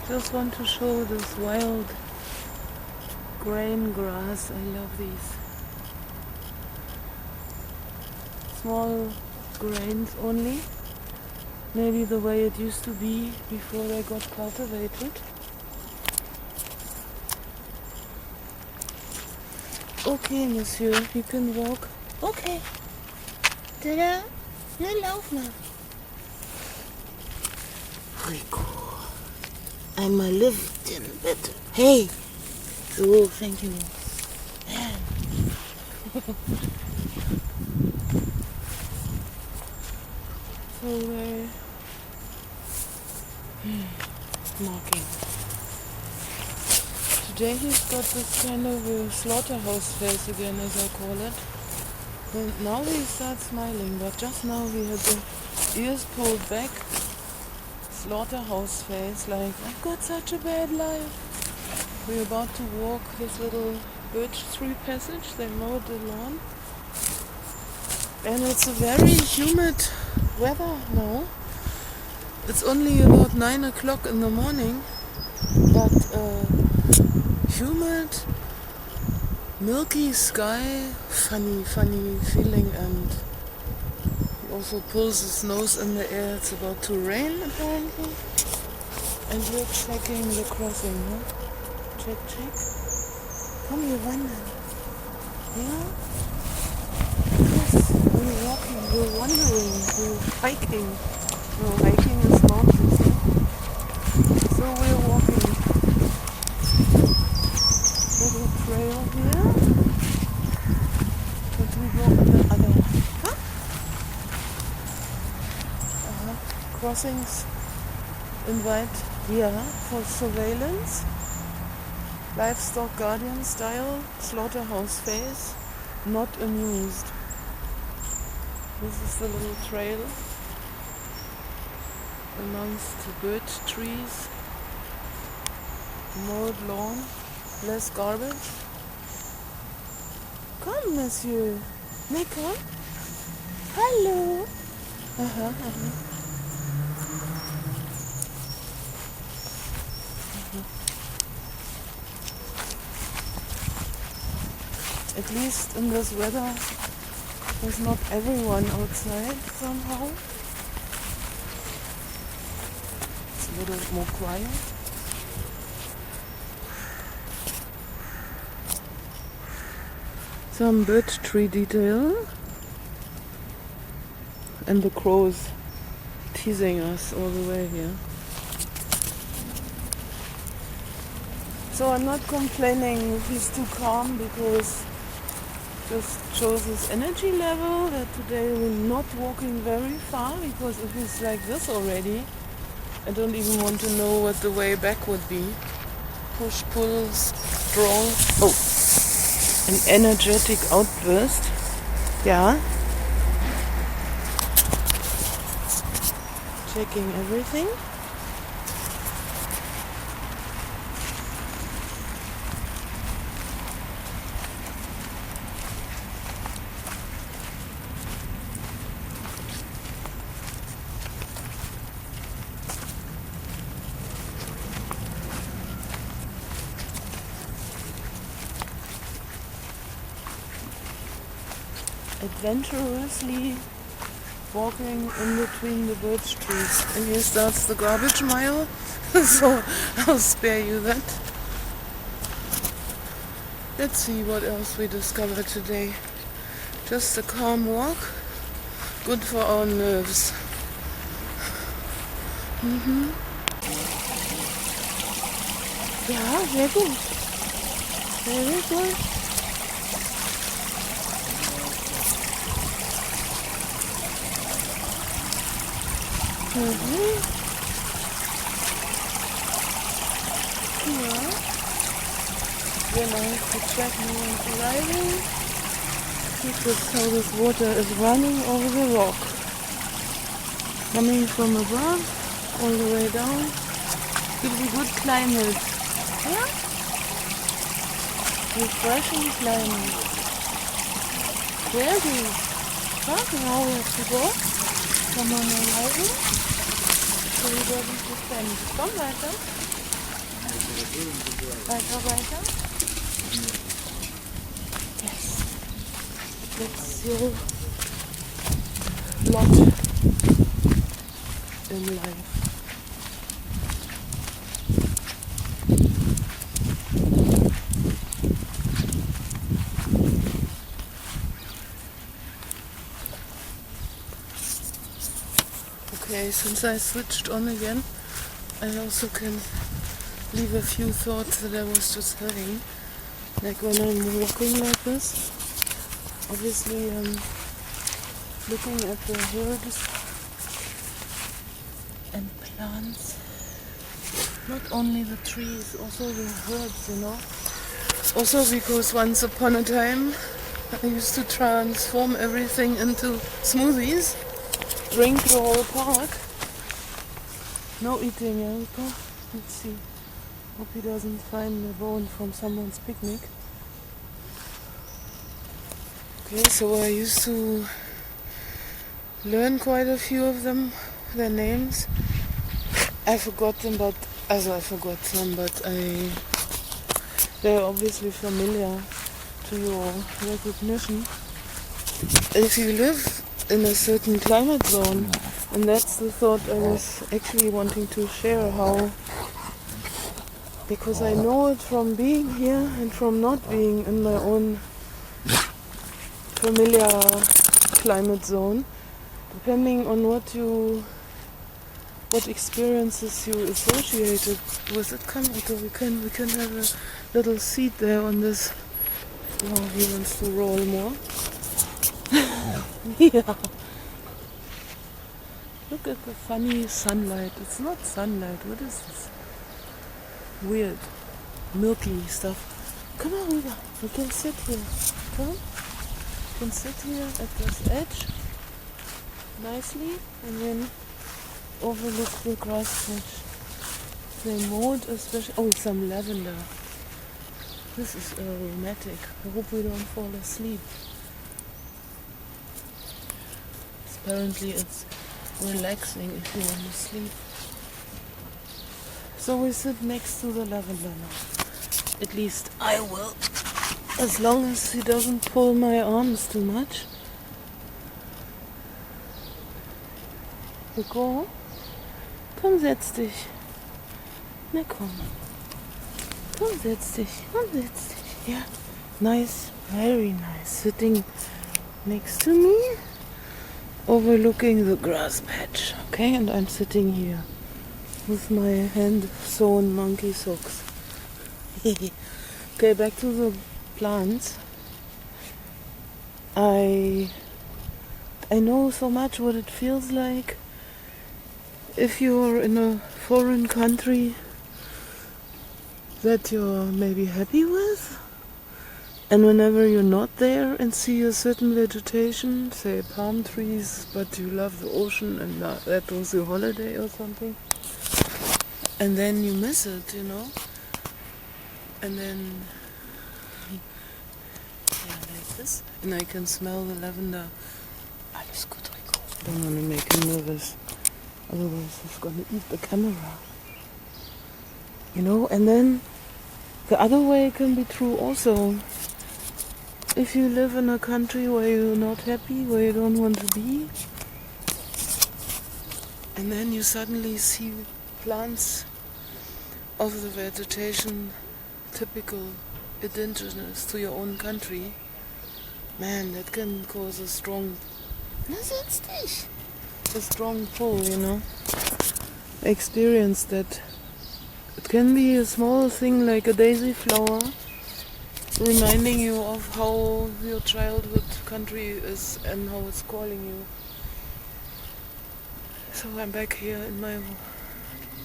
Just want to show this wild grain grass. I love these small grains only. Maybe the way it used to be before they got cultivated. Okay, Monsieur, you can walk. Okay. Tada! Na, lauf mal. Rico. Einmal liften, bitte. Hey! So, thank you. So we're marking. Today he's got this kind of a slaughterhouse face again, as I call it. And now he starts smiling, but just now he had the ears pulled back, slaughterhouse face, like, I've got such a bad life. We're about to walk this little birch tree passage. They mowed the lawn. And it's a very humid weather now. It's only about 9 o'clock in the morning, but humid, milky sky, funny feeling, and he also pulls his nose in the air. It's about to rain apparently. And we're checking the crossing, huh? Check. Komm, wir wandern. Ja? Yes, we're walking, we're wandering, we're hiking. No, hiking is mountains, huh? So we're walking. Little trail here. But we go on the other. Huh? Crossings invite for surveillance. Livestock guardian style, slaughterhouse face, not amused. This is the little trail amongst the birch trees, mowed lawn, less garbage. Come, Monsieur. Na, komm. Hallo. At least in this weather, there's not everyone outside somehow. It's a little more quiet. Some birch tree detail. And the crows teasing us all the way here. So I'm not complaining if he's too calm, because just shows his energy level that today we're not walking very far, because if he's like this already, I don't even want to know what the way back would be. Push, pull, strong. Oh, an energetic outburst. Yeah. Checking everything. Adventurously walking in between the birch trees. And here starts the garbage mile, so I'll spare you that. Let's see what else we discovered today. Just a calm walk, good for our nerves. Ja, sehr gut. Very good. Yeah. Then I have to check no one's arriving. This is how this water is running over the rock. Coming from above, all the way down. Gives a good climate. Yeah? Refreshing climate. Very good. Huh? Now we have to go. Someone arriving. so he doesn't defend. Komm weiter. Weiter. Yes. That's your lot in life. Okay, since I switched on again, I also can leave a few thoughts that I was just having. Like when I'm walking like this, obviously I'm looking at the herbs and plants. Not only the trees, also the herbs, you know. Also because once upon a time I used to transform everything into smoothies. Drink the whole park. No eating, yeah? Let's see. Hope he doesn't find a bone from someone's picnic. Okay, so I used to learn quite a few of them, their names. I forgot them, but they're obviously familiar to your recognition. If you live in a certain climate zone, and that's the thought I was actually wanting to share, how, because I know it from being here and from not being in my own familiar climate zone, depending on what experiences you associated with it. Come, Echo, we can have a little seat there on this. Oh, he wants to roll more. Yeah. Look at the funny sunlight. It's not sunlight. What is this? Weird, milky stuff. Come on, Rita. We can sit here. Come. We can sit here at this edge nicely and then overlook the grass patch. They mowed especially. Oh, some lavender. This is aromatic. I hope we don't fall asleep. Apparently it's relaxing if you want to sleep. So we sit next to the lavender now. At least I will. As long as he doesn't pull my arms too much. Nico, komm, setz dich. Na komm. Komm, setz dich. Yeah. Nice, very nice. Sitting next to me, overlooking the grass patch. Okay, and I'm sitting here with my hand-sewn monkey socks. Okay, back to the plants. I know so much what it feels like if you're in a foreign country that you're maybe happy with, and whenever you're not there and see a certain vegetation, say palm trees, but you love the ocean and that was your holiday or something, and then you miss it, you know, and then yeah, like this, and I can smell the lavender. Alles gut, Rico. I don't want to make him nervous, otherwise he's gonna eat the camera, you know. And then the other way can be true also. If you live in a country where you're not happy, where you don't want to be, and then you suddenly see plants of the vegetation typical, indigenous to your own country, man, that can cause a strong pull, you know. I experienced that. It can be a small thing like a daisy flower, reminding you of how your childhood country is and how it's calling you. So I'm back here in my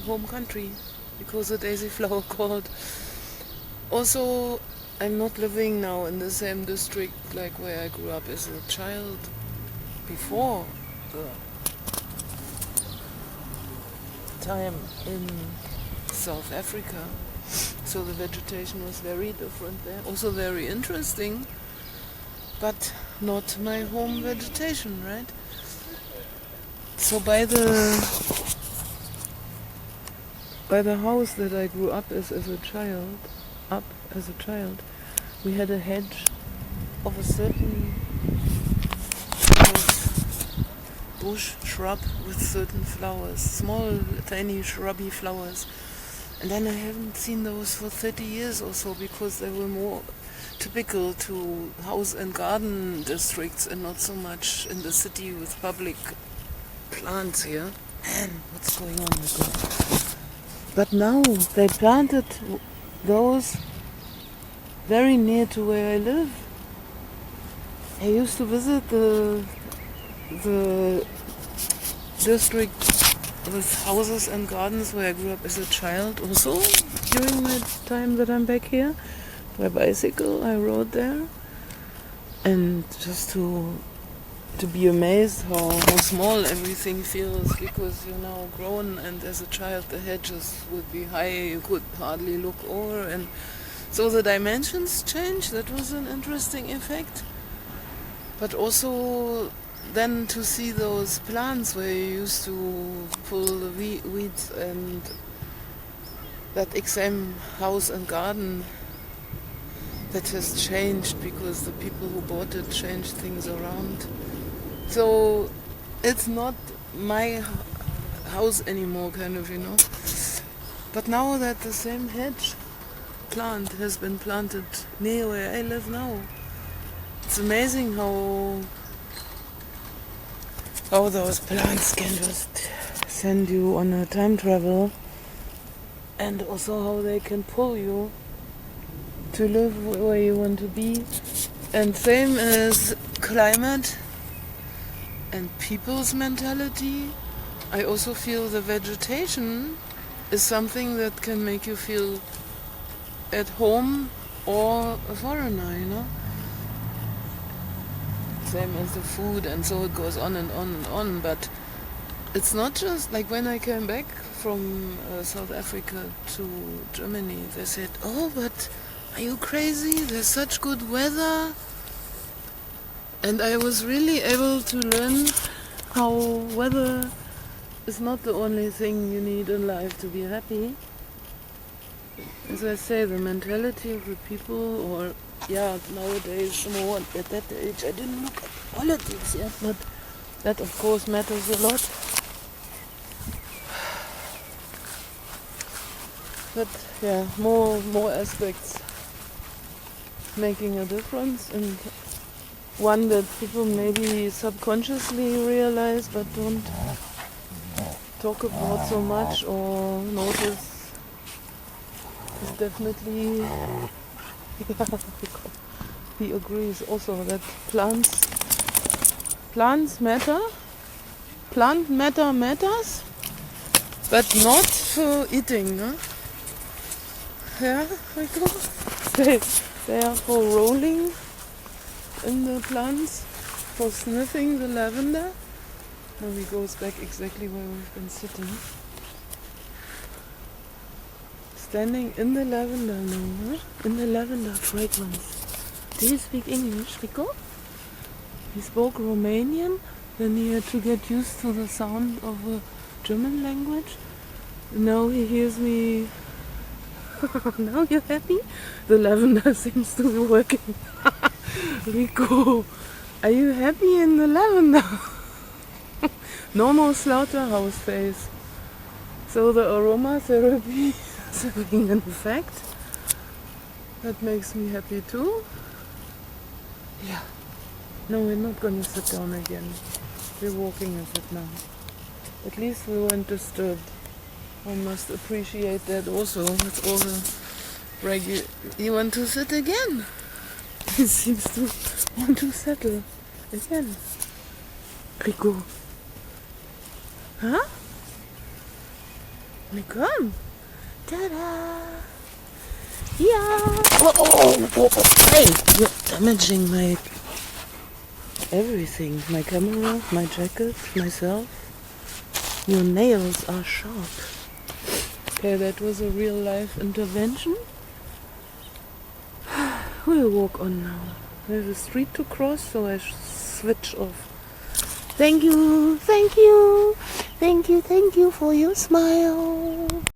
home country because the daisy flower called. Also, I'm not living now in the same district like where I grew up as a child before the time in South Africa. So the vegetation was very different there. Also very interesting, but not my home vegetation, right? So by the by the house that I grew up as a child, we had a hedge of a certain bush shrub with certain flowers, small, tiny, shrubby flowers. And then I haven't seen those for 30 years or so because they were more typical to house and garden districts and not so much in the city with public plants here. Man, what's going on with that? But now they planted those very near to where I live. I used to visit the district with houses and gardens where I grew up as a child also during my time that I'm back here. By bicycle I rode there, and just to be amazed how small everything feels because you're now grown, and as a child the hedges would be high, you could hardly look over, and so the dimensions change. That was an interesting effect. But also then to see those plants where you used to pull the weeds, and that exam house and garden that has changed because the people who bought it changed things around. So it's not my house anymore, kind of, But now that the same hedge plant has been planted near where I live now, it's amazing how those plants can just send you on a time travel, and also how they can pull you to live where you want to be. And same as climate and people's mentality, I also feel the vegetation is something that can make you feel at home or a foreigner, Same as the food, and so it goes on and on and on. But it's not just like when I came back from South Africa to Germany, they said, "Oh, but are you crazy? There's such good weather." And I was really able to learn how weather is not the only thing you need in life to be happy. As I say, the mentality of the people, or nowadays more at that age, I didn't look at politics yet, but that of course matters a lot. But yeah, more aspects making a difference, and one that people maybe subconsciously realize but don't talk about so much or notice is definitely he agrees also that plants matter. Plant matter matters, but not for eating, no? Yeah, Rico? They are for rolling in the plants, for sniffing the lavender. Now he goes back exactly where we've been sitting. Standing in the lavender now, huh? In the lavender fragrance. Do you speak English, Rico? He spoke Romanian, then he had to get used to the sound of the German language. Now he hears me. Now you're happy? The lavender seems to be working. Rico, are you happy in the lavender? No more slaughterhouse face. So the aromatherapy is having an effect. That makes me happy too. Yeah. No, we're not going to sit down again. We're walking a bit now. At least we weren't disturbed. One must appreciate that also. With all the You want to sit again? He seems to want to settle again. Rico. Huh? Now come. Ta-da! Yeah! Oh, hey! You're damaging my everything. My camera, my jacket, myself. Your nails are sharp. Okay, that was a real life intervention. We'll walk on now. There's a street to cross, so I switch off. Thank you for your smile.